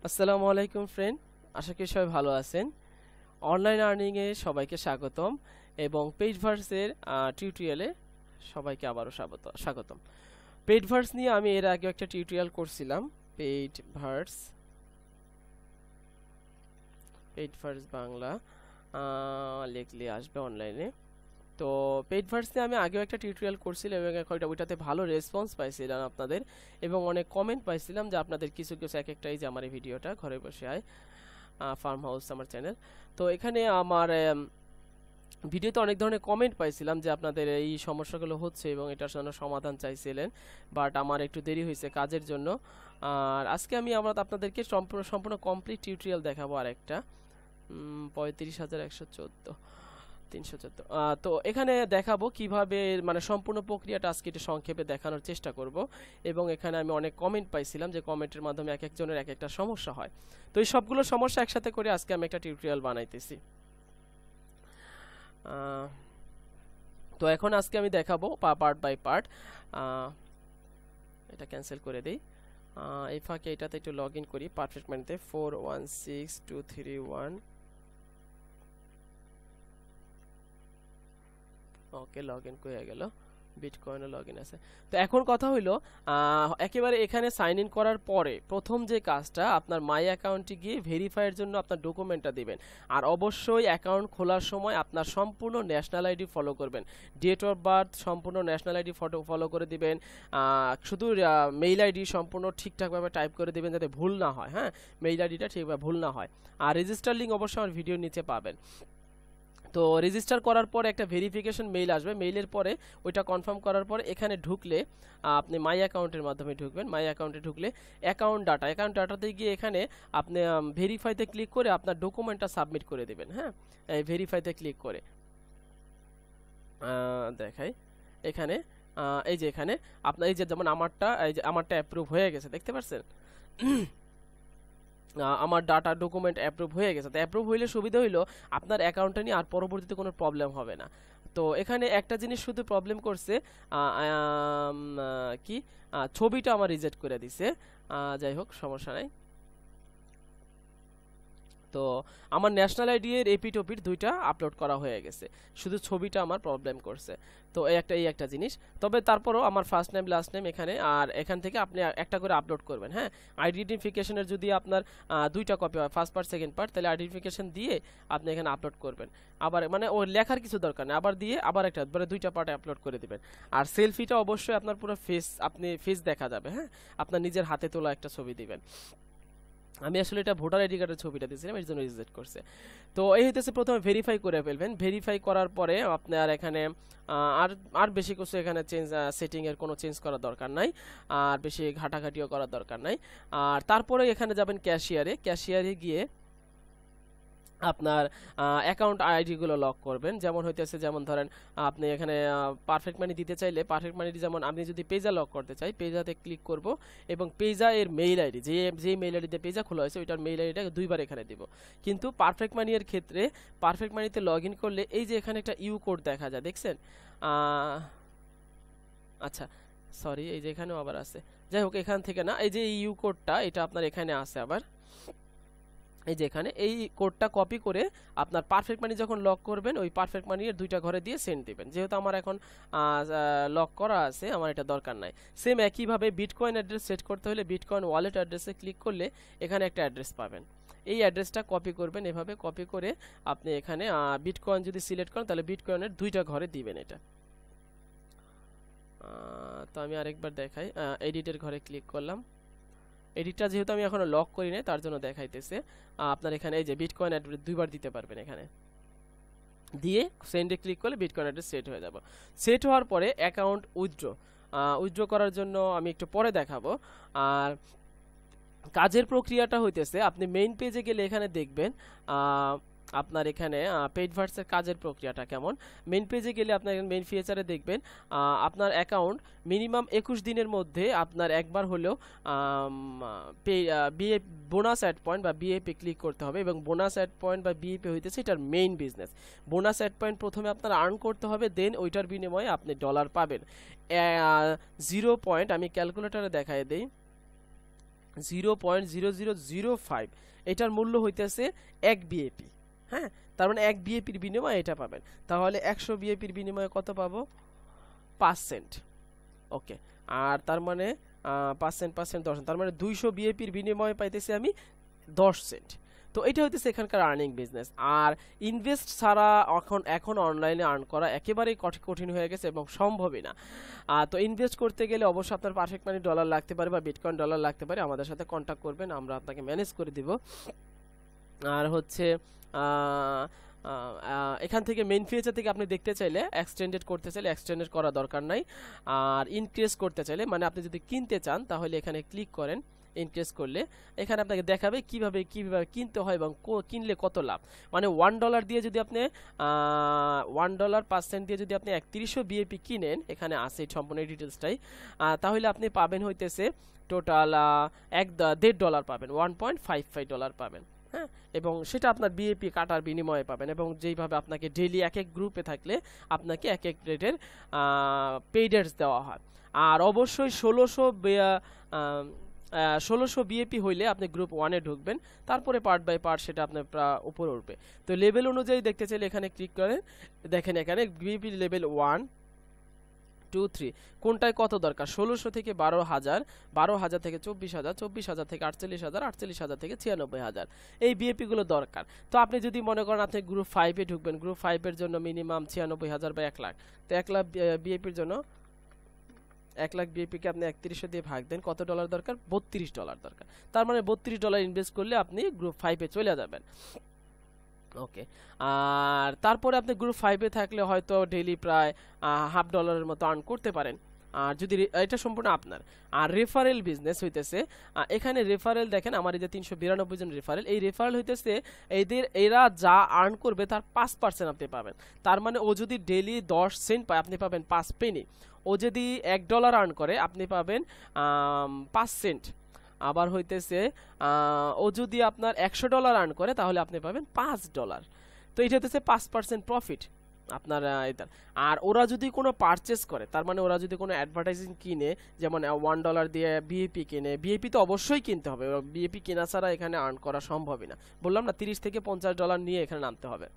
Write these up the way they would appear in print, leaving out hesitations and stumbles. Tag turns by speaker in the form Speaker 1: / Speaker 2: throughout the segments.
Speaker 1: আসসালামু আলাইকুম ফ্রেন্ড, আশা করি সবাই ভালো আছেন। অনলাইন আর্নিংয়ে সবাইকে স্বাগতম এবং পেইডভার্সের টিউটোরিয়ালে সবাইকে আবারও স্বাগতম। পেইডভার্স নিয়ে আমি এর আগে একটা টিউটোরিয়াল করছিলাম। পেইডভার্স পেইডভার্স বাংলা লিখলে আসবে অনলাইনে। তো পেইডভার্স নিয়ে আমি আগেও একটা টিউটোরিয়াল করছিলাম এবং ওইটাতে ভালো রেসপন্স পাইছিলাম আপনাদের, এবং অনেক কমেন্ট পাইছিলাম যে আপনাদের কিছু কিছু এক একটাই যে আমার এই ভিডিওটা ঘরে বসে আয় ফার্ম হাউস আমার চ্যানেল। তো এখানে আমার ভিডিওতে অনেক ধরনের কমেন্ট পাইছিলাম যে আপনাদের এই সমস্যাগুলো হচ্ছে এবং এটার জন্য সমাধান চাইছিলেন, বাট আমার একটু দেরি হয়েছে কাজের জন্য। আর আজকে আমি আপনাদেরকে সম্পূর্ণ কমপ্লিট টিউটোরিয়াল দেখাবো আরেকটা 35,114 314। তো এখানে দেখাবো কিভাবে মানে সম্পূর্ণ প্রক্রিয়াটা আজকে একটু সংক্ষেপে দেখানোর চেষ্টা করব। এবং এখানে আমি অনেক কমেন্ট পাইছিলাম যে কমেন্টের মাধ্যমে এক একজনের এক একটা সমস্যা হয়। তো এই সবগুলো সমস্যা একসাথে করে আজকে আমি একটা টিউটোরিয়াল বানাইতেছি। তো এখন আজকে আমি দেখাবো পার্ট বাই পার্ট। এটা ক্যান্সেল করে দেই। এই ফাঁকে এটাতে একটু লগ ইন করি পারফেক্ট মানিতে 416231। ওকে, লগ ইন হয়ে গেল, বিটকয়েনও লগ ইন আছে। তো এখন কথা হইলো একেবারে এখানে সাইন ইন করার পরে প্রথম যে কাজটা, আপনার মাই অ্যাকাউন্টে গিয়ে ভেরিফাইয়ের জন্য আপনার ডকুমেন্টটা দিবেন। আর অবশ্যই অ্যাকাউন্ট খোলার সময় আপনার সম্পূর্ণ ন্যাশনাল আইডি ফলো করবেন, ডেট অফ বার্থ সম্পূর্ণ ন্যাশনাল আইডি ফলো করে দিবেন। শুধু মেইল আইডি সম্পূর্ণ ঠিকঠাকভাবে টাইপ করে দিবেন যাতে ভুল না হয়। হ্যাঁ, মেইল আইডিটা ঠিকভাবে ভুল না হয়। আর রেজিস্টার লিঙ্ক অবশ্যই আমার ভিডিওর নিচে পাবেন। তো রেজিস্টার করার পর একটা ভেরিফিকেশন মেইল আসবে, মেইলের পরে ওইটা কনফার্ম করার পরে এখানে ঢুকলে আপনি মাই অ্যাকাউন্টের মাধ্যমে ঢুকবেন। মাই অ্যাকাউন্টে ঢুকলে অ্যাকাউন্ট ডাটাতে গিয়ে এখানে আপনি ভেরিফাইতে ক্লিক করে আপনার ডকুমেন্টটা সাবমিট করে দেবেন। হ্যাঁ, এই ভেরিফাইতে ক্লিক করে দেখাই এখানে এই যে এখানে আপনার এই যে যেমন আমারটা অ্যাপ্রুভ হয়ে গেছে, দেখতে পাচ্ছেন আমার ডাটা ডকুমেন্ট অ্যাপ্রুভ হয়ে গেছে। তো অ্যাপ্রুভ হইলে সুবিধা হইলো আপনার অ্যাকাউন্টটা নিয়ে আর পরবর্তীতে কোনো প্রবলেম হবে না। তো এখানে একটা জিনিস শুধু প্রবলেম করছে, কি ছবিটা আমার রিজেক্ট করে দিছে। যাই হোক, সমস্যা নাই। তো আমার ন্যাশনাল আইডি এর এপিটোপিট দুইটা আপলোড করা হয়ে গেছে, শুধু ছবিটা আমার প্রবলেম করছে। তো এই একটা জিনিস। তবে তারপরও আমার ফার্স্ট নেম লাস্ট নেম এখানে, আর এখান থেকে আপনি একটা করে আপলোড করবেন। হ্যাঁ, আইডেন্টিফিকেশনের যদি আপনার দুইটা কপি হয়, ফার্স্ট পার্ট সেকেন্ড পার্ট, তাহলে আইডেন্টিফিকেশন দিয়ে আপনি এখানে আপলোড করবেন। আবার মানে ও লেখার কিছু দরকার নেই, আবার দিয়ে আবার একটা মানে দুইটা পার্টে আপলোড করে দিবেন। আর সেলফিটা অবশ্যই আপনার পুরো ফেস দেখা যাবে। হ্যাঁ, আপনার নিজের হাতে তোলা একটা ছবি দিবেন। আমি আসলে এটা ভোটার আইডি কার্ডের ছবিটা দিয়েছিলাম, এর জন্য রিজেক্ট করছে। তো এই হইতেছে প্রথমে ভেরিফাই করে ফেলবেন। ভেরিফাই করার পরে আপনার এখানে আর আর বেশি কিছু এখানে সেটিং এর কোনো চেঞ্জ করার দরকার নাই, আর বেশি ঘাটাঘাটিও করার দরকার নাই। আর তারপরে এখানে যাবেন ক্যাশিয়ারে গিয়ে আপনার অ্যাকাউন্ট আইডিগুলো লক করবেন। যেমন হইতেছে, যেমন ধরেন আপনি এখানে পারফেক্ট মানি দিতে চাইলে পারফেক্ট মানি, যেমন আপনি যদি পেজা লক করতে চাই, পেজাতে ক্লিক করব এবং পেজা এর মেইল আইডি যে মেইল আইডিতে পেজা খোলা হয়েছে ওইটার মেইল আইডিটাকে দুইবার এখানে দিব। কিন্তু পারফেক্ট মানি এর ক্ষেত্রে পারফেক্ট মানিতে লগ ইন করলে এই যে এখানে একটা ইউ কোড দেখা যায়, দেখছেন? আচ্ছা, সরি, এই যে এখানেও আবার আছে। যাই হোক, এখান থেকে না, এই যে ইউ কোডটা এটা আপনার এখানে আছে আবার। এই যে এখানে এই কোডটা কপি করে আপনার পারফেক্ট মানি যখন লক করবেন ওই পারফেক্ট মানি এর দুইটা ঘরে দিয়ে সেন্ড দিবেন। যেহেতু আমার এখন লক করা আছে, আমার এটা দরকার নাই। সেম একইভাবে বিটকয়েন অ্যাড্রেস সেট করতে হলে বিটকয়েন ওয়ালেট অ্যাড্রেসে ক্লিক করলে এখানে একটা অ্যাড্রেস পাবেন। এই অ্যাড্রেসটা কপি করবেন, এভাবে কপি করে আপনি এখানে বিটকয়েন যদি সিলেক্ট করেন তাহলে বিটকয়েনের দুইটা ঘরে দিবেন এটা। তো আমি আরেকবার দেখাই, এডিটের ঘরে ক্লিক করলাম। এডিটটা যেহেতু আমি এখনো লক করি নাই তার জন্য দেখাইতেছে। আপনার এখানে এই যে বিটকয়েন অ্যাড্রেস দুইবার দিতে পারবেন, এখানে দিয়ে সেন্ডে ক্লিক করলে বিটকয়েন অ্যাড্রেস সেট হয়ে যাবে। সেট হওয়ার পরে অ্যাকাউন্ট উইথড্র করার জন্য আমি একটু পরে দেখাবো। আর কাজের প্রক্রিয়াটা হইতেছে, আপনি মেইন পেজে গেলে এখানে দেখবেন আপনার এখানে পেইডভার্সের কাজের প্রক্রিয়াটা কেমন। মেইন পেজে গেলে আপনার মেইন ফিচারে দেখবেন আপনার অ্যাকাউন্ট মিনিমাম 21 দিনের মধ্যে আপনার একবার হলেও বোনাস অ্যাড পয়েন্ট বা বিএপি ক্লিক করতে হবে। এবং বোনাস অ্যাড পয়েন্ট বা বিএপি হইতেছে এটার main business. Bonus ad point প্রথমে আপনার আর্ন করতে হবে, দেন ওইটার বিনিময়ে আপনি ডলার পাবেন। 0 পয়েন্ট আমি ক্যালকুলেটরে দেখাই দিই। 0.0005 এটার মূল্য হইতেছে 1 বিএপি। হ্যাঁ, তার মানে 1 বিএপির বিনিময়ে এটা পাবেন। তাহলে 100 বিএপির বিনিময়ে কত পাবো? 5 সেন্ট। ওকে, আর তার মানে 5 সেন্ট 5 সেন্ট 10 সেন্ট, তার মানে 200 বিএপির বিনিময়ে পাইতেছি আমি 10 সেন্ট। তো এটা হইতেছে এখানকার আর্নিং বিজনেস। আর ইনভেস্ট ছাড়া এখন অনলাইনে আর্ন করা একেবারেই কঠিন হয়ে গেছে এবং সম্ভবই না। তো ইনভেস্ট করতে গেলে অবশ্যই আপনার পারফেক্ট মানি ডলার লাগতে পারে বা বিটকয়েন ডলার লাগতে পারে। আমাদের সাথে কন্ট্যাক্ট করবেন, আমরা আপনাকে ম্যানেজ করে দিব। আর হচ্ছে এখান থেকে মেইন ফিচার থেকে আপনি দেখতে চাইলে এক্সটেন্ডেড করতে চাইলে এক্সটেন্ডেড করা দরকার নাই। আর ইনক্রিজ করতে চাইলে মানে আপনি যদি কিনতে চান তাহলে এখানে ক্লিক করেন। ইনক্রিজ করলে এখানে আপনাকে দেখাবে কিভাবে কিনতে হয় এবং কিনলে কত লাভ। মানে $1 দিয়ে যদি আপনি $1 দিয়ে যদি আপনি 3100 বিএপি কিনেন, এখানে আছে সম্পূর্ণ ডিটেলসটাই, তাহলে আপনি পাবেন হইতেছে টোটাল $1.50 পাবেন, $1.55 পাবেন। হ্যাঁ, এবং সেটা আপনার বিএপি কাটার বিনিময়ে পাবেন। এবং যেইভাবে আপনাকে ডেইলি এক এক গ্রুপে থাকলে আপনাকে এক এক রেটের পেইড অ্যাডস দেওয়া হয়। আর অবশ্যই 1600 বিএপি হইলে আপনি গ্রুপ 1-এ ঢুকবেন, তারপরে পার্ট বাই পার্ট সেটা আপনার উপরে উঠবে। তো লেভেল অনুযায়ী দেখতে চাইলে এখানে ক্লিক করেন, দেখেন এখানে বিএপি লেভেল 1, 2, 3 কোনটায় কত দরকার। 1600 থেকে 12,000, 12,000 থেকে 24,000, 24,000 থেকে 48,000, 48,000 থেকে 96,000 এই বিএপি গুলো দরকার। তো আপনি যদি মনে করেন আপনি গ্রুপ 5-এ ঢুকবেন, গ্রুপ 5-এর জন্য মিনিমাম 96,000 বা 1 লাখ। তো 1 লাখ বিএপির জন্য 1 লাখ বিএপি কে আপনি 3100 দিয়ে ভাগ দেন, কত ডলার দরকার? $32 দরকার। তার মানে $32 ইনভেস্ট করলে আপনি গ্রুপ 5-এ চলে যাবেন। ওকে, আর তারপরে আপনি গ্রুপ 5-এ থাকলে হয়তো ডেইলি প্রায় $50 মতো আর্ন করতে পারেন। আর যদি এটা সম্পূর্ণ আপনার। আর রেফারেল বিজনেস হইতেছে এখানে রেফারেল দেখেন আমার এই যে 392 জন রেফারেল, এই রেফারেল হইতেছে এরা যা আর্ন করবে তার 5% আপনি পাবেন। তার মানে ও যদি ডেইলি 10 সেন্ট পায় আপনি পাবেন 5 পেনি। ও যদি $1 আর্ন করে আপনি পাবেন 5 সেন্ট। আবার হইতেছে ও যদি আপনার $100 আর্ন করে তাহলে আপনি পাবেন $5। তো এটা হইতেছে 5% প্রফিট আপনার এটা। আর ওরা যদি কোনো পারচেস করে, তার মানে ওরা যদি কোনো অ্যাডভার্টাইজিং কিনে, যেমন $1 দিয়ে বিএপি কিনে, বিএপি তো অবশ্যই কিনতে হবে, বিএপি কেনা ছাড়া এখানে আর্ন করা সম্ভবই না। বললাম না $30 থেকে $50 নিয়ে এখানে নামতে হবে।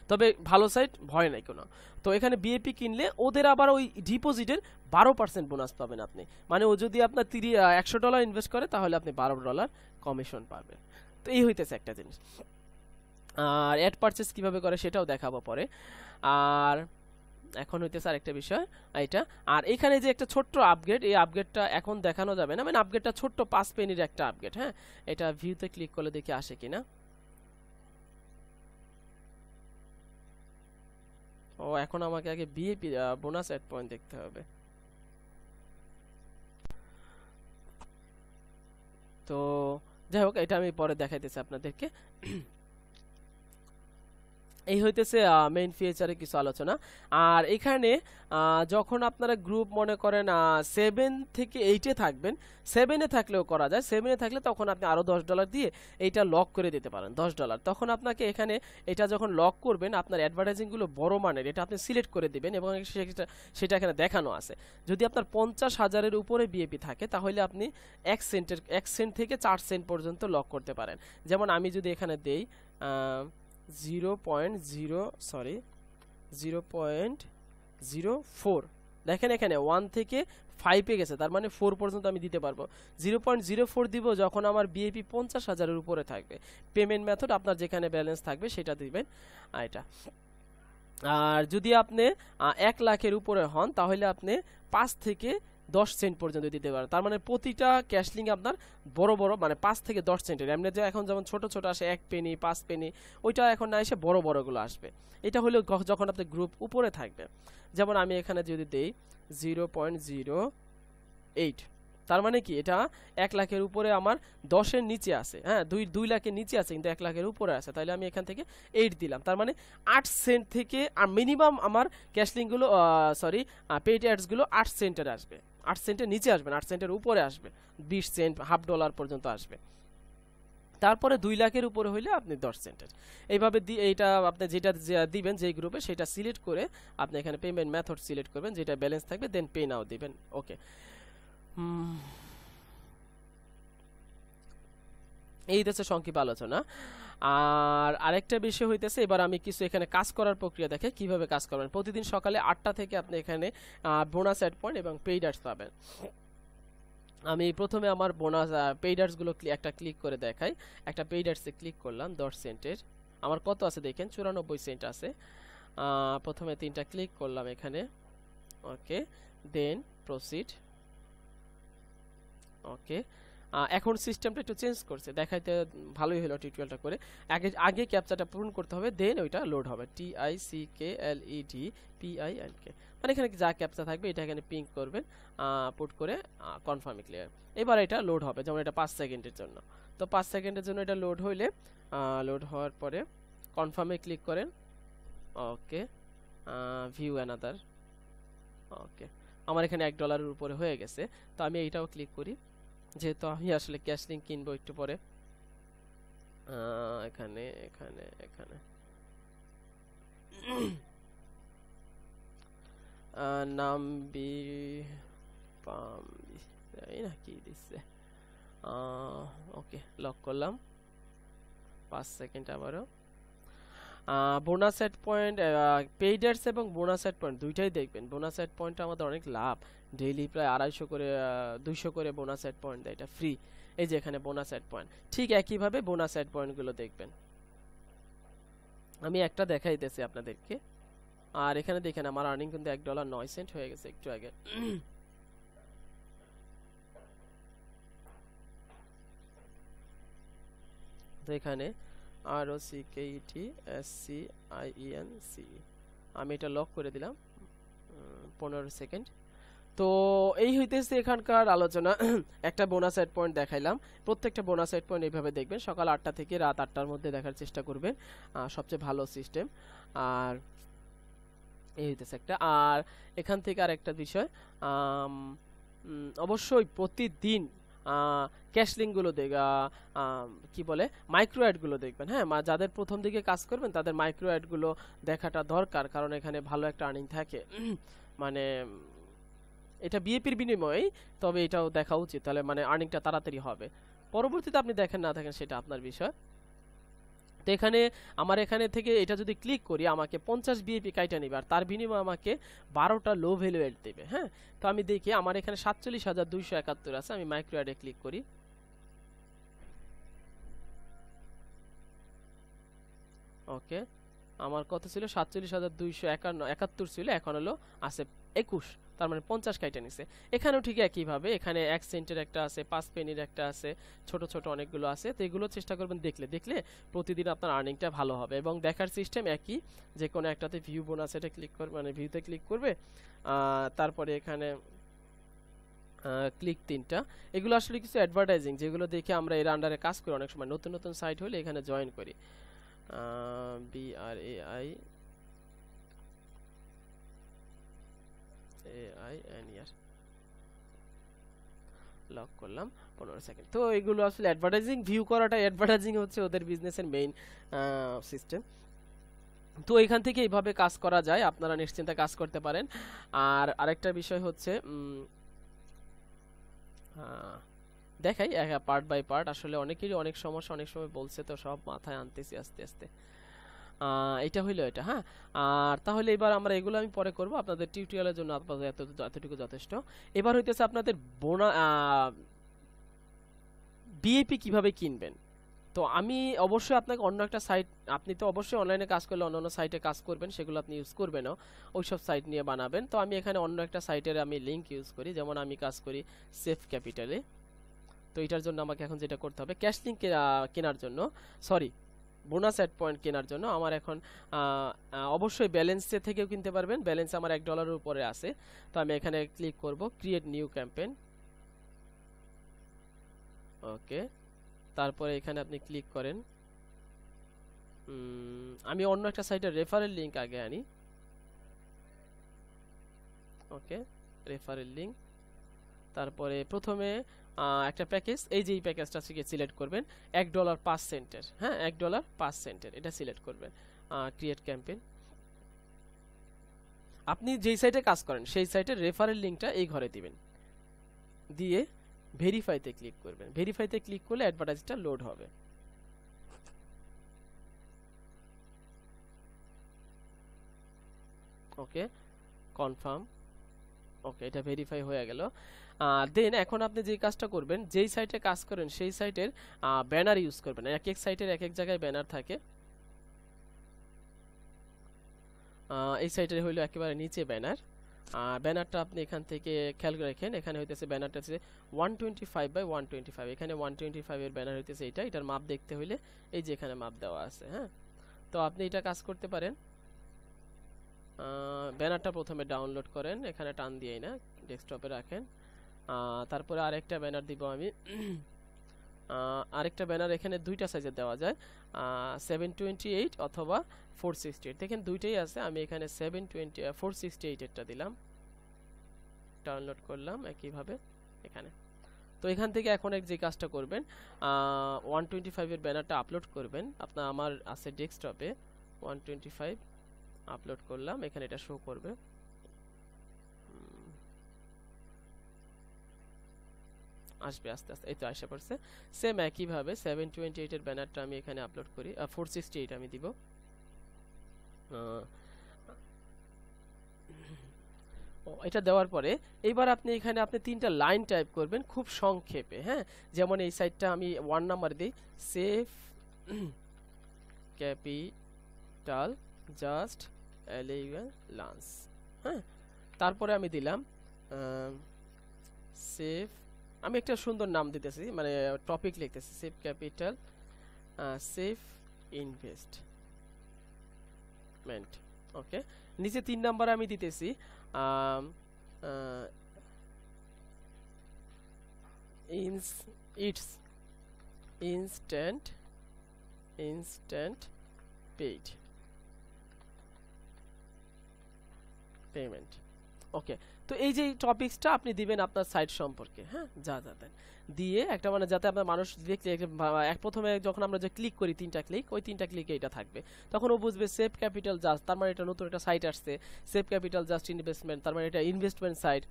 Speaker 1: তবে ভালো সাইট, ভয় নাই কোনো। তো এখানে বিএপি কিনলে ওদের আবার ওই ডিপোজিটের 12% বোনাস পাবেন আপনি। মানে ও যদি আপনার $100 ইনভেস্ট করে তাহলে আপনি $12 কমিশন পাবেন। তো এই হইতেছে একটা জিনিস। আর অ্যাড পারচেস কিভাবে করে সেটাও দেখাবো পরে। আর এখন হইতেছে আরেকটা বিষয় এটা। আর এখানে যে একটা ছোট্ট আপগ্রেড, এই আপগ্রেডটা এখন দেখানো যাবে না, মানে আপগ্রেডটা ছোট্ট 5 পেনির একটা আপগ্রেড। হ্যাঁ, এটা ভিউতে ক্লিক করলে দেখি আসে কিনা। ও এখন আমাকে আগে বিএপি বোনাস অ্যাড পয়েন্ট দেখতে হবে। তো যাই হোক, এটা আমি পরে দেখাইতেছি আপনাদেরকে। এই হইতেছে মেইন ফিচারের কিছু আলোচনা। আর এখানে যখন আপনারা গ্রুপ মনে করেন 7 থেকে 8-এ থাকবেন, 7-এ থাকলেও করা যায়। 7-এ থাকলে তখন আপনি আরো $10 দিয়ে এইটা লক করে দিতে পারেন, $10। তখন আপনাকে এখানে এটা যখন লক করবেন আপনার অ্যাডভার্টাইজিং গুলো বড় মানের, এটা আপনি সিলেক্ট করে দিবেন এবং সেটা এখানে দেখানো আছে। যদি আপনার 50,000-এর উপরে বিএপি থাকে তাহলে আপনি 1 সেন্ট থেকে 4 সেন্ট পর্যন্ত লক করতে পারেন। যেমন আমি যদি এখানে দেই 0.04, দেখেন এখানে 1 থেকে 5-এ গেছে, তার মানে 4 পর্যন্ত আমি দিতে পারবো। 0.04 দিব যখন আমার বিএপি 50,000-এর উপরে থাকবে। পেমেন্ট মেথড আপনার যেখানে ব্যালেন্স থাকবে সেটা দিবেন এটা। আর যদি আপনি 1 লাখের উপরে হন তাহলে আপনি 5 থেকে 10 সেন্ট পর্যন্ত দিতে পারেন। তার মানে প্রতিটা ক্যাশলিং আপনার বড় বড়, মানে 5 থেকে 10 সেন্টের। এমনি যে এখন যেমন ছোট ছোট আসে 1 পেনি 5 পেনি, ওইটা এখন না এসে বড় বড়গুলো আসবে। এটা হলো যখন আপনি গ্রুপ উপরে থাকবে। যেমন আমি এখানে যদি দেই 0.08, তার মানে কি এটা 1 লাখের উপরে আমার 10-এর নিচে আছে। হ্যাঁ, 2 লাখের নিচে আছে কিন্তু 1 লাখের উপরে আছে, তাহলে আমি এখান থেকে 8 দিলাম। তার মানে 8 সেন্ট থেকে মিনিমাম আমার ক্যাশলিংগুলো পেইড অ্যাডসগুলো 8 সেন্টের আসবে। 8 সেন্টের নিচে আসবে না, 8 সেন্টের উপরে আসবে, 20 সেন্ট $50 পর্যন্ত আসবে। তারপরে 2 লাখের উপরে হইলে আপনি 10 সেন্টের। এইভাবে এইটা আপনি যেটা দিবেন যেই গ্রুপে সেটা সিলেক্ট করে আপনি এখানে পেমেন্ট মেথড সিলেক্ট করবেন, যেটা ব্যালেন্স থাকবে, দেন পে নাও দিবেন। ওকে, এই হচ্ছে সংক্ষিপ্ত আলোচনা। আর আরেকটা বিষয় হইতেছে, এবার আমি কিছু এখানে কাজ করার প্রক্রিয়া দেখে কিভাবে কাজ করবেন। প্রতিদিন সকালে 8টা থেকে আপনি এখানে বোনাস অ্যাড পয়েন্ট এবং পেইড অ্যাডস পাবেন। আমি প্রথমে আমার বোনাস পেইড অ্যাডস গুলো একটা ক্লিক করে দেখাই। একটা পেইড অ্যাডসে ক্লিক করলাম 10 সেন্টের, আমার কত আছে দেখেন 94 সেন্ট আছে। প্রথমে 3টা ক্লিক করলাম এখানে, ওকে, দেন প্রসিড। ওকে, এখন সিস্টেমটা একটু চেঞ্জ করছে, দেখাইতে ভালোই হলো টিউটোরিয়ালটা করে। আগে ক্যাপচাটা পূরণ করতে হবে, দেন ওইটা লোড হবে। TICKLEDPINK, মানে এখানে যা ক্যাপচা থাকবে এটা এখানে পিং করবেন, পুট করে কনফার্মে ক্লিয়ার। এবার এটা লোড হবে, যেমন এটা 5 সেকেন্ডের জন্য। তো 5 সেকেন্ডের জন্য এটা লোড হইলে, লোড হওয়ার পরে কনফার্মে ক্লিক করেন। ওকে, ভিউ অ্যানাদার। ওকে, আমার এখানে $1 উপরে হয়ে গেছে। তো আমি এইটাও ক্লিক করি, যেহেতু আমি আসলে ক্যাশ লিঙ্ক কিনবো একটু পরে। এখানে এখানে এখানে নামবি পামবি, এই না কি দিচ্ছে। ওকে, লক করলাম। 5 সেকেন্ড আবারও। Bonus ad point, paid ads এবং বোনাস অ্যাড পয়েন্ট দুইটাই দেখবেন। বোনাস অ্যাড পয়েন্টটা আমাদের অনেক লাভ, ডেইলি প্রায় 250 করে 200 করে বোনাস অ্যাড পয়েন্ট দেয়, এটা ফ্রি। এই যে এখানে বোনাস অ্যাড পয়েন্ট, ঠিক একইভাবে বোনাস অ্যাড পয়েন্টগুলো দেখবেন। আমি একটা দেখাইতেছি আপনাদেরকে। আর এখানে দেখেন আমার আর্নিং কিন্তু $1.09 হয়ে গেছে একটু আগে। তো এখানে ROCKETSCIENC, আমি এটা লক করে দিলাম 15 সেকেন্ড। তো এই হইতেছে এখানকার আলোচনা। একটা বোনাস অ্যাড পয়েন্ট দেখাইলাম, প্রত্যেকটা বোনাস অ্যাড পয়েন্ট এইভাবে দেখবেন। সকাল 8টা থেকে রাত 8টার মধ্যে দেখার চেষ্টা করবেন, সবচেয়ে ভালো সিস্টেম। আর এই হইতেছে একটা। আর এখান থেকে আর একটা বিষয়, অবশ্যই প্রতিদিন ক্যাশ লিঙ্কগুলো কি বলে মাইক্রো অ্যাডগুলো দেখবেন। হ্যাঁ, যাদের প্রথম দিকে কাজ করবেন তাদের মাইক্রো অ্যাডগুলো দেখাটা দরকার, কারণ এখানে ভালো একটা আর্নিং থাকে। মানে এটা বিএপির বিনিময়ে, তবে এটাও দেখা উচিত, তাহলে মানে আর্নিংটা তাড়াতাড়ি হবে। পরবর্তীতে আপনি দেখেন না দেখেন সেটা আপনার বিষয়। তো এখানে আমার এখানে থেকে এটা যদি ক্লিক করি আমাকে 50 বিএপি কাইটা নেবে, আর তার বিনিময়ে আমাকে 12টা লো ভ্যালু অ্যাড দেবে। হ্যাঁ, তো আমি দেখি আমার এখানে 47,271 আছে। আমি মাইক্রো অ্যাডে ক্লিক করি। ওকে, আমার কত ছিল 47,271 ছিল, এখন হলো আছে 21, তার মানে 50 কাইটা নিছে। এখানেও ঠিক একইভাবে, এখানে 1 সেন্টের একটা আছে, 5 পেনির একটা আছে, ছোট ছোট অনেকগুলো আছে। তো এগুলো চেষ্টা করবেন দেখলে প্রতিদিন আপনার আর্নিংটা ভালো হবে। এবং দেখার সিস্টেম একই, যে কোনো একটাতে ভিউ বোনাস এটা ক্লিক করবে, মানে ভিউতে ক্লিক করবে, তারপরে এখানে ক্লিক 3টা। এগুলো আসলে কিছু অ্যাডভার্টাইজিং, যেগুলো দেখে আমরা এর আন্ডারে কাজ করি। অনেক সময় নতুন নতুন সাইট হলে এখানে জয়েন করি। BRAIAINER লক করলাম 15 সেকেন্ড। তো এগুলো আসলে অ্যাডভার্টাইজিং, ভিউ করাটা অ্যাডভার্টাইজিং হচ্ছে ওদের বিজনেসের মেইন সিস্টেম। তো এখান থেকে এইভাবে কাজ করা যায়, আপনারা নিশ্চিন্তে কাজ করতে পারেন। আর আরেকটা বিষয় হচ্ছে দেখাই পার্ট বাই পার্ট। আসলে অনেকেরই অনেক সমস্যা অনেক সময় বলছে, তো সব মাথায় আনতেছি আস্তে আস্তে। এটা হইলো এটা। হ্যাঁ, আর তাহলে এবার আমরা এগুলো আমি পরে করব, আপনাদের টিউটোরিয়ালের জন্য আপাতত এতটুকু যথেষ্ট। এবার হইতেছে আপনাদের বিএপি কিভাবে কিনবেন। তো আমি অবশ্যই আপনাকে অন্য একটা সাইট, আপনি তো অবশ্যই অনলাইনে কাজ করলে অন্যান্য সাইটে কাজ করবেন, সেগুলো আপনি ইউজ করবেন, ওইসব সাইট নিয়ে বানাবেন। তো আমি এখানে অন্য একটা সাইটের আমি লিঙ্ক ইউজ করি, যেমন আমি কাজ করি সেফ ক্যাপিটালে। তো এটার জন্য আমাকে এখন যেটা করতে হবে, ক্যাশ লিঙ্ক কেনার জন্য, সরি বোনাস অ্যাড পয়েন্ট কেনার জন্য আমার এখন অবশ্যই ব্যালেন্সে থেকেও কিনতে পারবেন। ব্যালেন্স আমার $1 উপরে আছে। তো আমি এখানে ক্লিক করব ক্রিয়েট নিউ ক্যাম্পেইন। ওকে, তারপরে এখানে আপনি ক্লিক করেন। আমি অন্য একটা সাইটের রেফারেল লিঙ্ক আগে আনি। ওকে, রেফারেল লিঙ্ক। তারপরে প্রথমে একটা প্যাকেজ, এই যে এই প্যাকেজটা সিলেক্ট করবেন $1.05। হ্যাঁ, $1.05 এটা সিলেক্ট করবেন। Create campaign. আপনি যেই সাইটে কাজ করেন সেই সাইটের রেফারেল লিঙ্কটা এই ঘরে দিবেন, দিয়ে ভেরিফাইতে ক্লিক করবেন। ভেরিফাইতে ক্লিক করলে অ্যাডভার্টাইজটা লোড হবে। ওকে, কনফার্ম। ওকে, এটা ভেরিফাই হয়ে গেল। দেন এখন আপনি যে কাজটা করবেন, যেই সাইটে কাজ করেন সেই সাইটের ব্যানার ইউজ করবেন। এক এক সাইটের এক এক জায়গায় ব্যানার থাকে। এই সাইটের হইলো একেবারে নিচে ব্যানার। ব্যানারটা আপনি এখান থেকে খেয়াল করে রাখেন, এখানে হইতেছে ব্যানারটা হচ্ছে 125/125, এখানে 125 এর ব্যানার হইতেছে এটা। এটার মাপ দেখতে হইলে এই যে এখানে মাপ দেওয়া আছে। হ্যাঁ, তো আপনি এটা কাজ করতে পারেন। ব্যানারটা প্রথমে ডাউনলোড করেন, এখানে টান দিয়েই না, ডেস্কটপে রাখেন। তারপরে আরেকটা ব্যানার দিব আমি। আরেকটা ব্যানার এখানে দুইটা সাইজে দেওয়া যায়, 728 অথবা 468। দেখেন দুইটাই আছে, আমি এখানে 468 এরটা দিলাম, ডাউনলোড করলাম একইভাবে এখানে। তো এখান থেকে এখন যে কাজটা করবেন, 125 এর ব্যানারটা আপলোড করবেন। আমার আছে ডেস্কটপে 125 আপলোড করলাম, এখানে এটা শো করবে। আসবে আস্তে আস্তে, এই তো আসা পড়ছে। সেম একইভাবে 728 এর ব্যানারটা আমি এখানে আপলোড করি, 468 আমি দিব। এটা দেওয়ার পরে এইবার আপনি এখানে তিনটা লাইন টাইপ করবেন খুব সংক্ষেপে। হ্যাঁ, যেমন এই সাইটটা আমি 1 নাম্বার দিই, save capital just eleven lunch. হ্যাঁ, তারপরে আমি দিলাম সেভ, আমি একটা সুন্দর নাম দিতেছি, মানে টপিক লিখতেছি, সেভ ক্যাপিটাল সেভ ইনভেস্টমেন্ট। ওকে, নিচে 3 নাম্বার আমি দিতেছি ইনস্ট্যান্ট পেইড পেমেন্ট। ওকে, তো এই যে টপিকসটা আপনি দিবেন আপনার সাইট সম্পর্কে। হ্যাঁ, যা দেন দিয়ে একটা মানে যাতে আপনার মানুষ দেখলে প্রথমে যখন আমরা যে ক্লিক করি 3টা ক্লিক, ওই 3টা ক্লিকে এটা থাকবে, তখন ও বুঝবে সেভ ক্যাপিটাল জাস্ট, তার মানে এটা নতুন একটা সাইট আসছে। সেভ ক্যাপিটাল জাস্ট ইনভেস্টমেন্ট, তার মানে এটা investment site.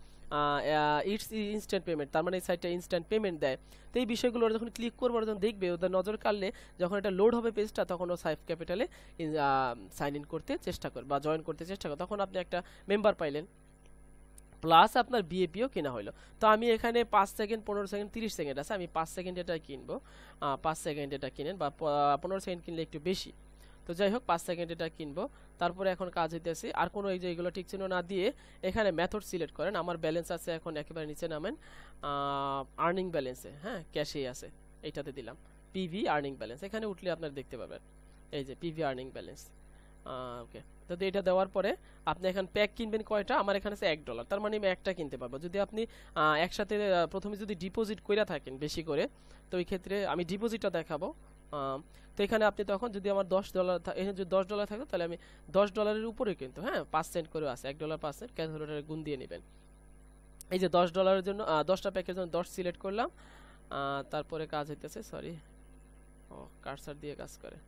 Speaker 1: It's instant payment, তার মানে এই সাইটটা ইনস্ট্যান্ট পেমেন্ট দেয়। তো এই বিষয়গুলো যখন ক্লিক করবো, যখন দেখবে, ওদের নজর কাড়লে, যখন এটা লোড হবে পেজটা, তখন ও সেভ ক্যাপিটালে সাইন ইন করতে চেষ্টা করবে বা জয়েন করতে চেষ্টা করবে। তখন আপনি একটা মেম্বার পাইলেন, প্লাস আপনার বিএপিও কেনা হলো। তো আমি এখানে 5 সেকেন্ড, 15 সেকেন্ড, 30 সেকেন্ড আছে, আমি 5 সেকেন্ড এটা কিনবো। 5 সেকেন্ড এটা কিনেন, বা 15 সেকেন্ড কিনলে একটু বেশি। তো যাই হোক, 5 সেকেন্ড এটা কিনবো। তারপরে এখন কাজ হইতেছে, আর কোনো এই যে এগুলো ঠিক চিহ্ন না দিয়ে এখানে মেথড সিলেক্ট করেন। আমার ব্যালেন্স আছে এখন একেবারে নিচে নামেন, আর্নিং ব্যালেন্সে। হ্যাঁ, ক্যাশেই আছে, এইটাতে দিলাম পিভি আর্নিং ব্যালেন্স। এখানে উঠলে আপনার দেখতে পাবেন এই যে পিভি আর্নিং ব্যালেন্স। ওকে, তো এটা দেওয়ার পরে আপনি এখন প্যাক কিনবেন কয়টা, আমার এখানে আছে $1, তার মানে আমি একটা কিনতে পারবো। যদি আপনি একসাথে প্রথমে যদি ডিপোজিট কইরা থাকেন বেশি করে, তো ওই ক্ষেত্রে আমি ডিপোজিটটা দেখাবো। তো এখানে আপনি তখন যদি আমার $10 এখানে যদি $10 থাকে, তাহলে আমি $10 উপরে কিন্তু, হ্যাঁ, 5 সেন্ট করে আছে, $1 5 সেন্ট, ক্যালকুলেটরে গুণ দিয়ে নেবেন। এই যে $10 জন্য 10টা প্যাকের জন্য 10 সিলেক্ট করলাম। তারপরে কাজ হইতেছে, সরি, কার্সার দিয়ে কাজ করে।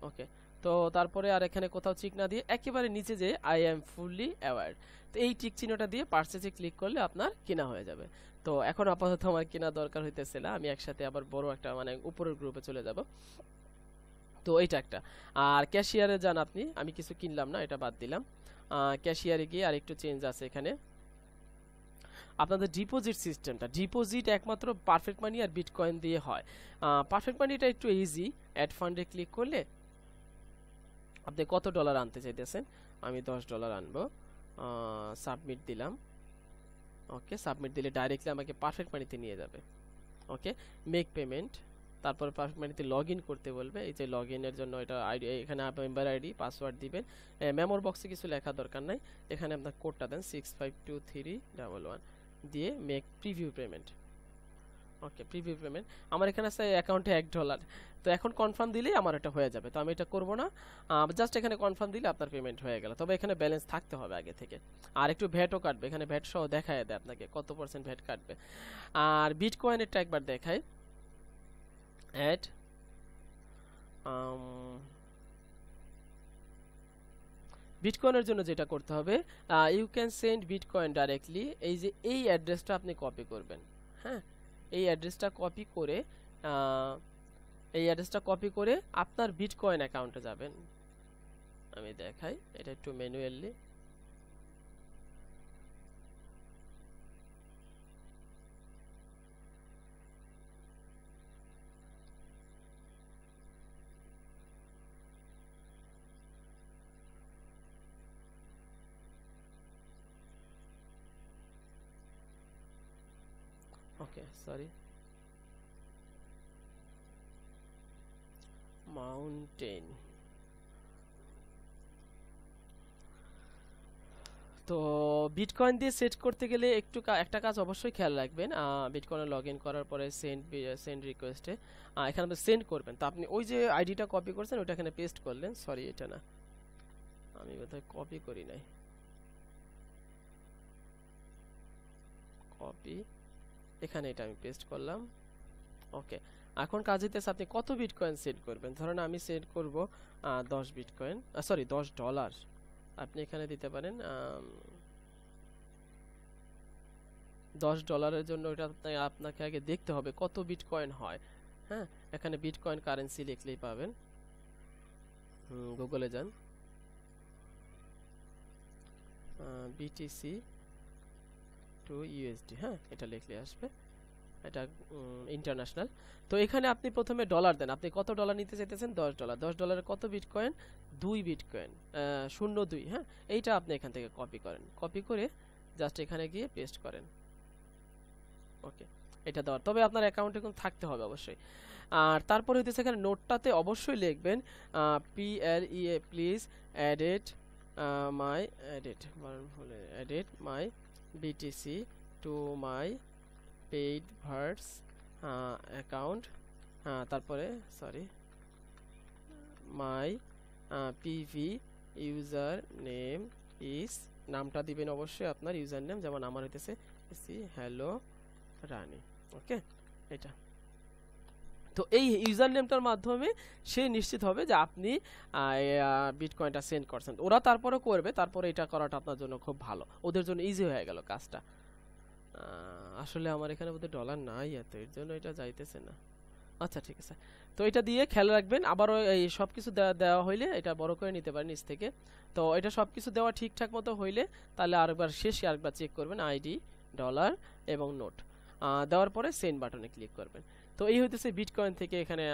Speaker 1: ওকে, তো তারপরে আর এখানে কোথাও চিক না দিয়ে একেবারে নিচে যে আই এম ফুললি অ্যাওয়ার, তো এই টিক চিহ্নটা দিয়ে পারচেজে ক্লিক করলে আপনার কেনা হয়ে যাবে। তো এখন আপাতত আমার কেনা দরকার হইতেছে না, আমি একসাথে আবার বড় একটা মানে উপরের গ্রুপে চলে যাব। তো এইটা একটা। আর ক্যাশিয়ারে যান আপনি, আমি কিছু কিনলাম না, এটা বাদ দিলাম। ক্যাশিয়ারে গিয়ে আর একটু চেঞ্জ আছে এখানে। আপনাদের ডিপোজিট সিস্টেমটা, ডিপোজিট একমাত্র পারফেক্ট মানি আর বিটকয়েন দিয়ে হয়। পারফেক্ট মানিটা একটু ইজি, অ্যাড ফান্ডে ক্লিক করলে আপনি কত ডলার আনতে চাইতেছেন, আমি $10 আনবো। সাবমিট দিলাম। ওকে, সাবমিট দিলে ডাইরেক্টলি আমাকে পারফেক্ট মানিতে নিয়ে যাবে। ওকে, মেক পেমেন্ট, তারপর পারফেক্ট মানিতে লগ ইন করতে বলবে। এই যে লগ ইনের জন্য এটা আইডি, এখানে মেম্বার আইডি, পাসওয়ার্ড দিবেন। মেমোর বক্সে কিছু লেখা দরকার নাই, এখানে আপনার কোডটা দেন 652311 দিয়ে মেক প্রিভিউ পেমেন্ট। ওকে, প্রিভিউ পেমেন্ট, আমার এখানে আছে অ্যাকাউন্টে $1, তো এখন কনফার্ম দিলেই আমার এটা হয়ে যাবে। তো আমি এটা করব না, জাস্ট এখানে কনফার্ম দিলে আপনার পেমেন্ট হয়ে গেল। তবে এখানে ব্যালেন্স থাকতে হবে আগে থেকে, আর একটু ভ্যাটও কাটবে, এখানে ভ্যাট সহ দেখায় দেয় আপনাকে কত % ভ্যাট কাটবে। আর বিটকয়েনেরটা একবার দেখাই, অ্যাড বিটকয়েনের জন্য যেটা করতে হবে, you can send bitcoin directly, এই যে এই অ্যাড্রেসটা আপনি কপি করবেন। হ্যাঁ, এই অ্যাড্রেসটা কপি করে আপনার বিটকয়েন অ্যাকাউন্টে যাবেন। আমি দেখাই এটা একটু ম্যানুয়ালি। ওকে, সরি, মাউন্টেন। তো বিটকয়েন দিয়ে সেট করতে গেলে একটু একটা কাজ অবশ্যই খেয়াল রাখবেন। বিটকয়েনে লগ ইন করার পরে সেন্ড রিকোয়েস্টে এখানে আপনি সেন্ড করবেন। তো আপনি ওই যে আইডিটা কপি করছেন ওটা এখানে পেস্ট করলেন। সরি, এটা না, আমি বোধহয় কপি করি নাই। কপি, এখানে এটা আমি পেস্ট করলাম। ওকে, এখন কাজ হইতেছে আপনি কত বিটকয়েন সেট করবেন। ধরেন আমি সেট করব 10 বিটকয়েন, সরি $10। আপনি এখানে দিতে পারেন $10 জন্য এটা আপনাকে আগে দেখতে হবে কত বিটকয়েন হয়। হ্যাঁ, এখানে বিটকয়েন কারেন্সি লিখলেই পাবেন। গুগলে যান, বিটিসি টু ইউএসডি, হ্যাঁ এটা লিখলে আসবে, এটা ইন্টারন্যাশনাল। তো এখানে আপনি প্রথমে ডলার দেন, আপনি কত ডলার নিতে চাইতেছেন? $10। $10 কত বিটকয়েন? 2 বিটকয়েন, 02। হ্যাঁ, এইটা আপনি এখান থেকে কপি করেন, কপি করে জাস্ট এখানে গিয়ে পেস্ট করেন। ওকে, এটা দেওয়ার, তবে আপনার অ্যাকাউন্টে কিন্তু থাকতে হবে অবশ্যই। আর তারপরে হইতেছে এখানে নোটটাতে অবশ্যই লিখবেন PLEA please added my BTC to my paid verse account. তারপরে sorry, my PV user name is, নামটা দিবেন অবশ্যই আপনার ইউজার নেম, যেমন আমার হইতেছে হ্যালো রানী। ওকে, এটা তো এই ইউজার নেমটার মাধ্যমে সে নিশ্চিত হবে যে আপনি বিটকয়েনটা সেন্ড করছেন। ওরা তারপরে করবে, তারপরে এটা করাটা আপনার জন্য খুব ভালো, ওদের জন্য ইজি হয়ে গেল কাজটা। আসলে আমার এখানে বোধহয় ডলার নাই এত, এর জন্য এটা যাইতেছে না। আচ্ছা ঠিক আছে, তো এটা দিয়ে খেয়াল রাখবেন। আবারও এই সব কিছু দেওয়া হইলে এটা বড় করে নিতে পারেন নিচ থেকে। তো এটা সব কিছু দেওয়া ঠিকঠাক মতো হইলে তাহলে আরেকবার শেষে আরেকবার চেক করবেন, আইডি, ডলার এবং নোট দেওয়ার পরে সেন্ড বাটনে ক্লিক করবেন। তো এই হইতেছে বিটকয়েন থেকে এখানে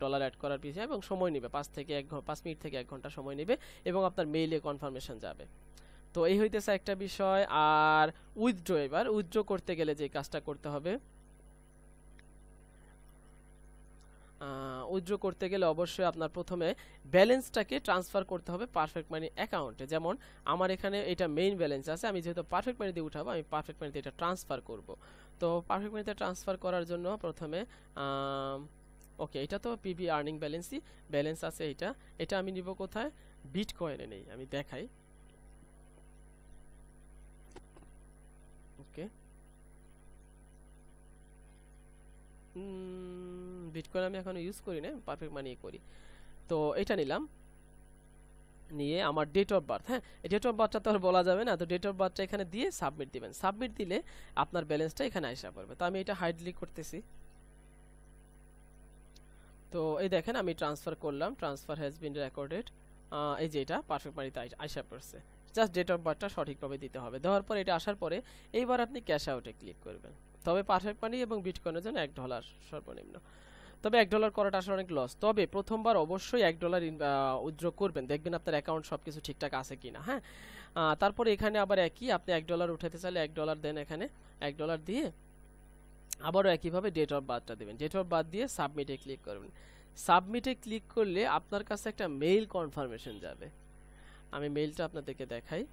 Speaker 1: ডলার অ্যাড করার পিছিয়ে, এবং সময় নেবে 5 মিনিট থেকে 1 ঘন্টা সময় নেবে, এবং আপনার মেইলে কনফার্মেশন যাবে। তো এই হইতেছে একটা বিষয়। আর উইথড্র, এবার উইথড্র করতে গেলে যে কাজটা করতে হবে, উইথড্র করতে গেলে অবশ্যই আপনার প্রথমে ব্যালেন্সটাকে ট্রান্সফার করতে হবে পারফেক্ট মানি অ্যাকাউন্টে। যেমন আমার এখানে এটা মেইন ব্যালেন্স আছে, আমি যেহেতু পারফেক্ট মানি দিয়ে উঠাবো, আমি পারফেক্ট মানিতে এটা ট্রান্সফার করব। তো পারফেক্ট মানিতে ট্রান্সফার করার জন্য প্রথমে ওকে, এটা তো পিবি আর্নিং ব্যালেন্স আছে, এটা আমি নিব কোথায়? বিটকয়েনে নেই, আমি দেখাই। ওকে, বিটকয়েন আমি এখন ইউজ করি না, পারফেক্ট মানি করি। তো এটা নিলাম, নিয়ে আমার ডেট অফ বার্থ, হ্যাঁ ডেট অফ বার্থটা তো আর বলা যাবে না, তো ডেট অফ বার্থটা এখানে দিয়ে সাবমিট দিবেন। সাবমিট দিলে আপনার ব্যালেন্সটা এখানে আসা পড়বে। তো আমি এটা হাইডলি করতেছি। তো এই দেখেন আমি ট্রান্সফার করলাম, ট্রান্সফার হ্যাজ বিন রেকর্ডেড। এই যে এটা পারফেক্ট মানিতে আসা পড়ছে, জাস্ট ডেট অফ বার্থটা সঠিকভাবে দিতে হবে। দেওয়ার পরে এটা আসার পরে এইবার আপনি ক্যাশ আউটে ক্লিক করবেন। তবে পারফেক্ট মানি এবং বিটকয়েনের জন্য $1 সর্বনিম্ন। তবে $1 করাটা আসলে অনেক লস। তবে প্রথমবার অবশ্যই $1 উইথড্র করবেন, দেখবেন আপনার অ্যাকাউন্ট সবকিছু ঠিকঠাক আছে কিনা। হ্যাঁ, তারপরে এখানে আবার একই, আপনি $1 উঠাতে চাইলে $1 দেন, এখানে $1 দিয়ে আবারও একইভাবে ডেট অফ বার্থটা দেবেন। ডেট অফ বার্থ দিয়ে সাবমিটে ক্লিক করবেন। সাবমিটে ক্লিক করলে আপনার কাছে একটা মেইল কনফার্মেশন যাবে। আমি মেইলটা আপনাদেরকে দেখাই।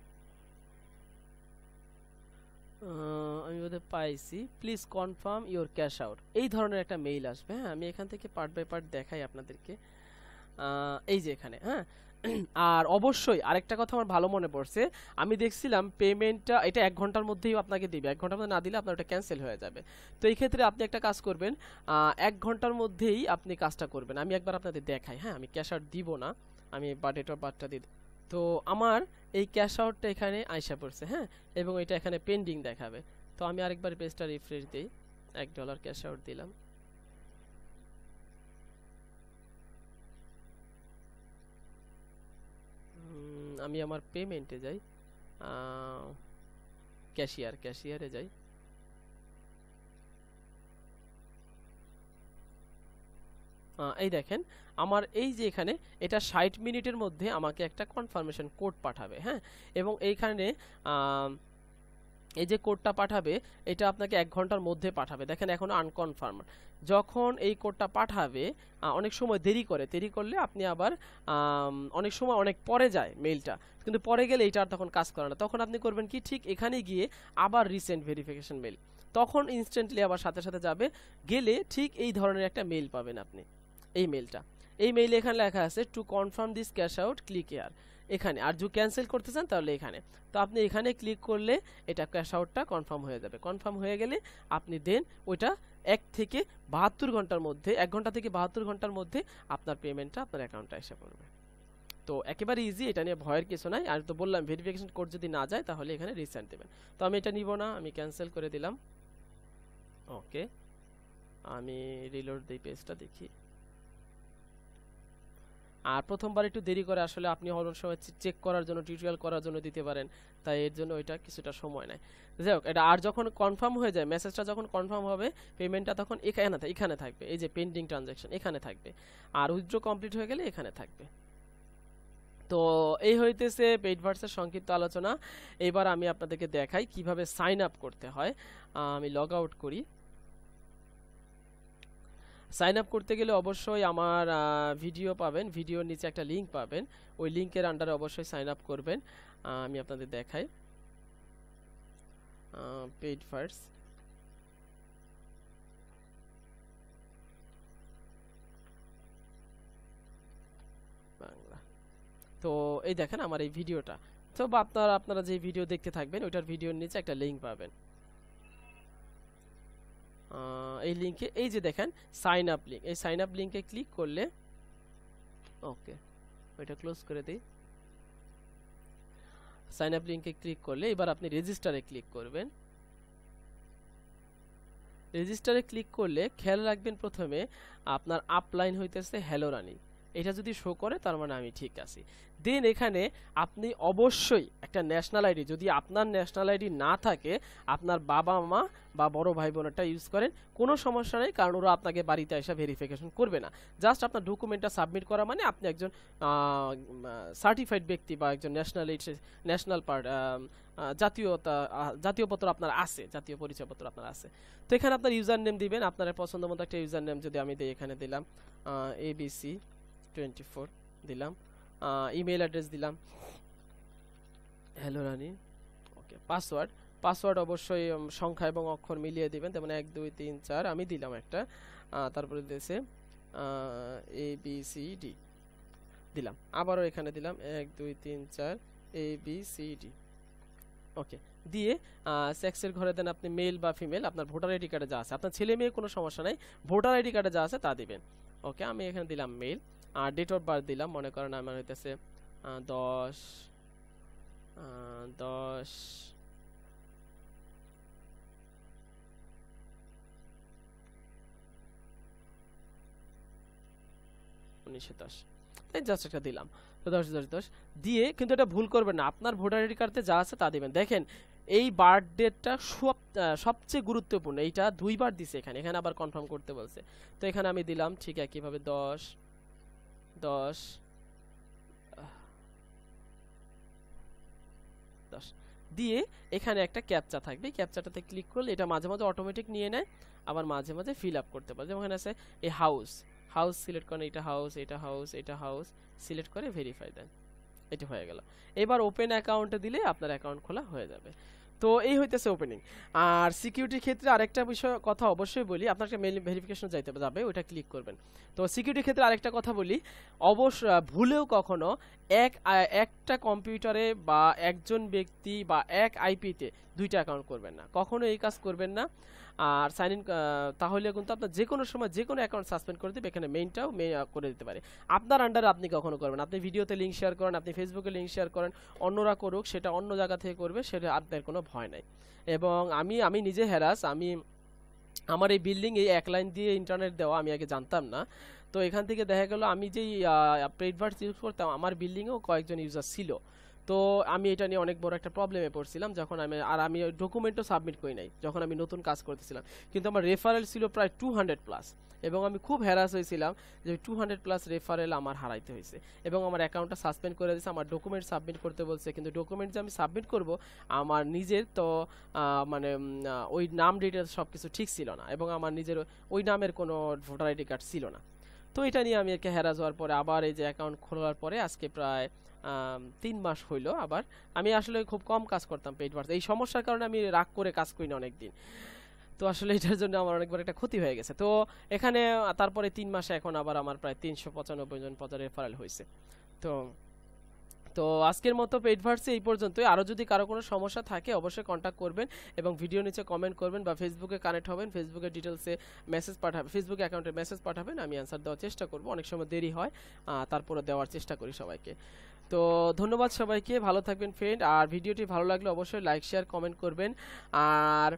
Speaker 1: আমি বোধহয় পাইছি, please confirm your cash out, এই ধরনের একটা মেইল আসবে। হ্যাঁ, আমি এখান থেকে পার্ট বাই পার্ট দেখাই আপনাদেরকে। এই যে এখানে, হ্যাঁ আর অবশ্যই আরেকটা কথা আমার ভালো মনে পড়ছে, আমি দেখছিলাম পেমেন্টটা এটা 1 ঘন্টার মধ্যেই আপনাকে দিবে। 1 ঘন্টার মধ্যে না দিলে আপনার ওটা ক্যান্সেল হয়ে যাবে। তো এই ক্ষেত্রে আপনি একটা কাজ করবেন, 1 ঘন্টার মধ্যেই আপনি কাজটা করবেন। আমি একবার আপনাদের দেখাই। হ্যাঁ, আমি ক্যাশ আউট দিব না, আমি ডেট অফ বার্থটা দিই। তো আমার এই ক্যাশ আউটটা এখানে আইসা পড়ছে, হ্যাঁ, এবং এটা এখানে পেন্ডিং দেখাবে। তো আমি আরেকবার পেজটা রিফ্রেশ দিই, $1 ক্যাশ আউট দিলাম। আমি আমার পেমেন্টে যাই, ক্যাশিয়ারে যাই। এই দেখেন আমার এই যে এখানে এটা 60 মিনিটের মধ্যে আমাকে একটা কনফার্মেশন কোড পাঠাবে, হ্যাঁ, এবং এইখানে এই যে কোডটা পাঠাবে এটা আপনাকে 1 ঘন্টার মধ্যে পাঠাবে। দেখেন এখনো আনকনফার্ম। যখন এই কোডটা পাঠাবে অনেক সময় দেরি করলে আপনি আবার অনেক সময় অনেক পরে যায় মেইলটা, কিন্তু পরে গেলে এটা আর তখন কাজ করে না। তখন আপনি করবেন কি, ঠিক এখানে গিয়ে আবার রিসেন্ট ভেরিফিকেশন মেইল, তখন ইনস্ট্যান্টলি আবার সাথে সাথে যাবে, গেলে ঠিক এই ধরনের একটা মেইল পাবেন আপনি। এই মেইলে এখানে লেখা আছে to confirm this cash out click here, এখানে। আর যদি ক্যান্সেল করতে চান তাহলে এখানে। তো আপনি এখানে ক্লিক করলে এটা ক্যাশ আউটটা কনফার্ম হয়ে যাবে। কনফার্ম হয়ে গেলে আপনি দেন ওইটা 1 থেকে 72 ঘন্টার মধ্যে, 1 ঘন্টা থেকে 72 ঘন্টার মধ্যে আপনার পেমেন্টটা আপনার অ্যাকাউন্টে এসে পড়বে। তো একেবারে ইজি, এটা নিয়ে ভয়ের কিছু নাই। আর তো বললাম ভেরিফিকেশন কোড যদি না যায় তাহলে এখানে রিসেন্ট দেবেন। তো আমি এটা নিব না, আমি ক্যান্সেল করে দিলাম। ওকে, আমি রিলোড দিই, পেজটা দেখি। আর প্রথমবার একটু দেরি করে, আসলে আপনি অনেক সময় চেক করার জন্য, টিউটোরিয়াল করার জন্য দিতে পারেন, তাই এর জন্য ওইটা কিছুটা সময় নেয়। যাই হোক, এটা আর যখন কনফার্ম হয়ে যায়, মেসেজটা যখন কনফার্ম হবে, পেমেন্টটা তখন এখানে থাকবে, এই যে পেন্ডিং ট্রানজ্যাকশন এখানে থাকবে, আর উইথড্র কমপ্লিট হয়ে গেলে এখানে থাকবে। তো এই হইতেছে পেইডভার্সের সংক্ষিপ্ত আলোচনা। এবার আমি আপনাদেরকে দেখাই কিভাবে সাইন আপ করতে হয়। আমি লগ আউট করি। সাইন আপ করতে গেলে অবশ্যই আমার ভিডিও পাবেন, ভিডিওর নিচে একটা লিঙ্ক পাবেন, ওই লিঙ্কের আন্ডারে অবশ্যই সাইন আপ করবেন। আমি আপনাদের দেখাই, পেইডভার্স বাংলা। তো এই দেখেন আমার এই ভিডিওটা, তো বা আপনারা যে ভিডিও দেখতে থাকবেন ওইটার ভিডিওর নিচে একটা লিঙ্ক পাবেন। এই লিঙ্কে এই যে দেখেন সাইন আপ লিঙ্ক, এই সাইন আপ লিঙ্কে ক্লিক করলে, ওকে ওইটা ক্লোজ করে দিই। সাইন আপ লিঙ্কে ক্লিক করলে এবার আপনি রেজিস্টারে ক্লিক করবেন। রেজিস্টারে ক্লিক করলে খেয়াল রাখবেন প্রথমে আপনার আপলাইন হইতেছে হ্যালো রানী, এটা যদি শো করে তার মানে আমি ঠিক আছি। দেন এখানে আপনি অবশ্যই একটা ন্যাশনাল আইডি, যদি আপনার ন্যাশনাল আইডি না থাকে আপনার বাবা মা বা বড় ভাই বোনেরটা ইউজ করেন, কোনো সমস্যা নেই, কারণ ওরা আপনাকে বাড়িতে এসে ভেরিফিকেশন করবে না। জাস্ট আপনার ডকুমেন্টটা সাবমিট করা মানে আপনি একজন সার্টিফাইড ব্যক্তি বা একজন ন্যাশনাল জাতীয়পত্র আপনার আছে, জাতীয় পরিচয়পত্র আপনার আছে। তো এখানে আপনার ইউজার নেম দিবেন, আপনার পছন্দ মতো একটা ইউজার নেম যদি আমি দিই, এখানে দিলাম ABC24 দিলাম, ইমেল অ্যাড্রেস দিলাম হ্যালো রানী। ওকে, পাসওয়ার্ড অবশ্যই সংখ্যা এবং অক্ষর মিলিয়ে দিবেন, যেমন 1 2 3 4 আমি দিলাম একটা, তারপরে দিয়েছে ABCD দিলাম, আবারও এখানে দিলাম 1 2 3 4 ABCD। ওকে, দিয়ে সেক্সের ঘরে দেন আপনি মেল বা ফিমেল, আপনার ভোটার আইডি কার্ডে যা আছে, আপনার ছেলে মেয়ে কোনো সমস্যা নাই, ভোটার আইডি কার্ডে যা আছে তা দিবেন। ওকে, আমি এখানে দিলাম মেল। আর ডেট অফ বার্থ দিলাম, মনে করেন আমার হইতেছে 10 1910, তাই জাস্ট একটা দিলাম। তো 10 দিয়ে, কিন্তু এটা ভুল করবেন না, আপনার ভোটার আইডি কার্ডে যা আছে তা দিবেন। দেখেন এই বার্থ ডেটটা সবচেয়ে গুরুত্বপূর্ণ, এইটা 2 বার দিছে এখানে আবার কনফার্ম করতে বলছে। তো এখানে আমি দিলাম ঠিক একইভাবে 10 দিয়ে এখানে একটা ক্যাপচা থাকবে, ক্যাপচাটাতে ক্লিক করলে এটা মাঝে মাঝে অটোমেটিক নিয়ে নেয়, আবার মাঝে মাঝে ফিল আপ করতে পারে। যেমন এখানে আছে এই হাউস সিলেক্ট করেন, এটা হাউস সিলেক্ট করে ভেরিফাই দেন, এটা হয়ে গেল। এবার ওপেন অ্যাকাউন্টে দিলে আপনার অ্যাকাউন্ট খোলা হয়ে যাবে। তো এই হইতেছে ওপেনিং। আর সিকিউরিটির ক্ষেত্রে আরেকটা বিষয় কথা অবশ্যই বলি, আপনার একটা মেইল ভেরিফিকেশন যাবে, ওটা ক্লিক করবেন। তো সিকিউরিটির ক্ষেত্রে আরেকটা কথা বলি, ভুলেও কখনো একটা কম্পিউটারে বা একজন ব্যক্তি বা এক আইপিতে দুইটা অ্যাকাউন্ট করবেন না, কখনো এই কাজ করবেন না। আর সাইন ইন তাহলে কিন্তু আপনার যে কোনো সময় যে কোনো অ্যাকাউন্ট সাসপেন্ড করে দেবে, এখানে মেইনটাও করে দিতে পারে। আপনার আন্ডারে আপনি কখনো করবেন, আপনি ভিডিওতে লিঙ্ক শেয়ার করেন, আপনি ফেসবুকে লিঙ্ক শেয়ার করেন, অন্যরা করুক, সেটা অন্য জায়গা থেকে করবে, সেটা আপনার কোনো ভয় নাই। এবং আমি নিজে হ্যারাস, আমার এই বিল্ডিং এই এক লাইন দিয়ে ইন্টারনেট দেওয়া আমি আগে জানতাম না। তো এখান থেকে দেখা গেল আমি যেই পেইডভার্স ইউজ করতাম, আমার বিল্ডিংয়েও কয়েকজন ইউজার ছিল। তো আমি এটা নিয়ে অনেক বড় একটা প্রবলেমে পড়ছিলাম, যখন আমি ডকুমেন্টও সাবমিট করি নাই যখন আমি নতুন কাজ করতেছিলাম। কিন্তু আমার রেফারেল ছিল প্রায় 200+, এবং আমি খুব হ্যারাস হয়েছিলাম যে 200+ রেফারেল আমার হারাইতে হয়েছে, এবং আমার অ্যাকাউন্টটা সাসপেন্ড করে দিয়েছে। আমার ডকুমেন্ট সাবমিট করতে বলছে, কিন্তু ডকুমেন্ট যে আমি সাবমিট করব আমার নিজের তো মানে ওই নাম ডিটেলস সব কিছু ঠিক ছিল না, এবং আমার নিজের ওই নামের কোনো ভোটার আইডি কার্ড ছিল না। তো এটা নিয়ে আমি একে হ্যারাস হওয়ার পরে আবার এই যে অ্যাকাউন্ট খোলার পরে আজকে প্রায় 3 মাস হইলো। আবার আমি আসলে খুব কম কাজ করতাম পেইডভার্স, এই সমস্যার কারণে আমি রাগ করে কাজ করি না অনেকদিন। তো আসলে এটার জন্য আমার অনেক বড় একটা ক্ষতি হয়ে গেছে। তো এখানে তারপরে 3 মাসে এখন আবার আমার প্রায় 395 জন রেফারেল হয়েছে। তো তো আজকের মতো পেইডভার্সে এই পর্যন্তই। আরও যদি কারো কোনো সমস্যা থাকে অবশ্যই কন্ট্যাক্ট করবেন, এবং ভিডিও নিচে কমেন্ট করবেন, বা ফেসবুকে কানেক্ট হবেন, ফেসবুকের ডিটেলসে মেসেজ পাঠাবেন, ফেসবুক অ্যাকাউন্টে মেসেজ পাঠাবেন, আমি অ্যান্সার দেওয়ার চেষ্টা করব। অনেক সময় দেরি হয়, তারপরে দেওয়ার চেষ্টা করি সবাইকে। তো ধন্যবাদ সবাইকে, ভালো থাকবেন ফ্রেন্ড। আর ভিডিওটি ভালো লাগলে অবশ্যই লাইক শেয়ার কমেন্ট করবেন। আর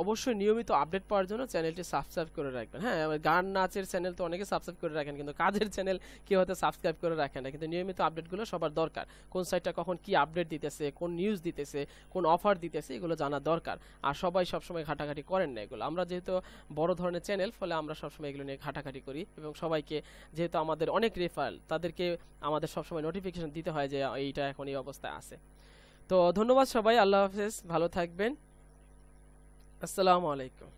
Speaker 1: অবশ্যই নিয়মিত আপডেট পাওয়ার জন্য চ্যানেলটি সাবস্ক্রাইব করে রাখবেন। হ্যাঁ, গান নাচের চ্যানেল তো অনেকে সাবস্ক্রাইব করে রাখেন, কিন্তু কাজের চ্যানেল কেউ হয়তো সাবস্ক্রাইব করে রাখেন না। কিন্তু নিয়মিত আপডেটগুলো সবার দরকার, কোন সাইটটা কখন কি আপডেট দিতেছে, কোন নিউজ দিতেছে, কোন অফার দিতেছে, এগুলো জানা দরকার। আর সবাই সবসময় ঘাটাঘাটি করেন না এগুলো। আমরা যেহেতু বড় ধরনের চ্যানেল, ফলে আমরা সবসময় এগুলো নিয়ে ঘাটাঘাটি করি, এবং সবাইকে যেহেতু আমাদের অনেক রেফারেল, তাদেরকে আমাদের সবসময় নোটিফিকেশন দিতে হয় যে এইটা এখন এই অবস্থায় আছে। তো ধন্যবাদ সবাই, আল্লাহ হাফেজ, ভালো থাকবেন, আসসালামু আলাইকুম।